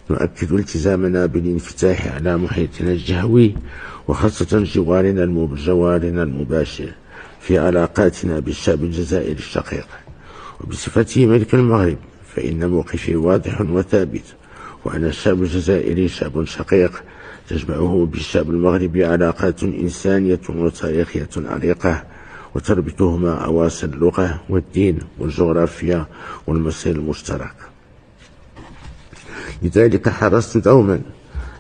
نؤكد التزامنا بالانفتاح على محيطنا الجهوي وخاصة جوارنا المباشر في علاقاتنا بالشعب الجزائري الشقيق. وبصفته ملك المغرب فإن موقفي واضح وثابت، وأن الشعب الجزائري شعب شقيق تجمعه بالشعب المغربي علاقات إنسانية وتاريخية عريقة، وتربطهما أواصر اللغة والدين والجغرافيا والمصير المشترك. لذلك حرصت دوما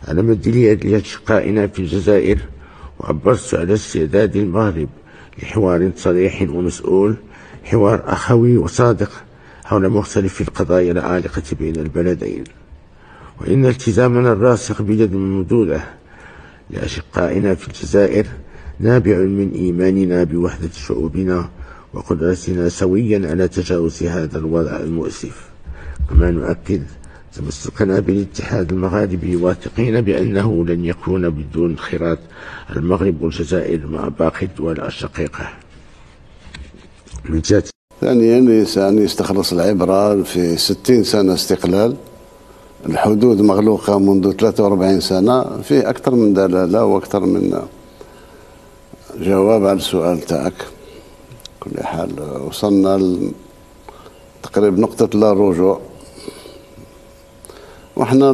على مد اليد لأشقائنا في الجزائر، وعبرت على استعداد المغرب لحوار صريح ومسؤول، حوار أخوي وصادق حول مختلف القضايا العالقة بين البلدين. وإن التزامنا الراسخ باليد الممدودة لأشقائنا في الجزائر نابع من إيماننا بوحدة شعوبنا وقدرتنا سويا على تجاوز هذا الوضع المؤسف. كما نؤكد تمسكنا بالاتحاد المغاربي، واثقين بأنه لن يكون بدون انخراط المغرب والجزائر مع باقي الدول الشقيقة. من جهة ثانيا الإنسان يستخلص العبرة في 60 سنة استقلال، الحدود مغلوقة منذ 43 سنة، في أكثر من دلالة وأكثر من جواب على السؤال تاعك. كل حال وصلنا تقريبا نقطة لا رجوع، وإحنا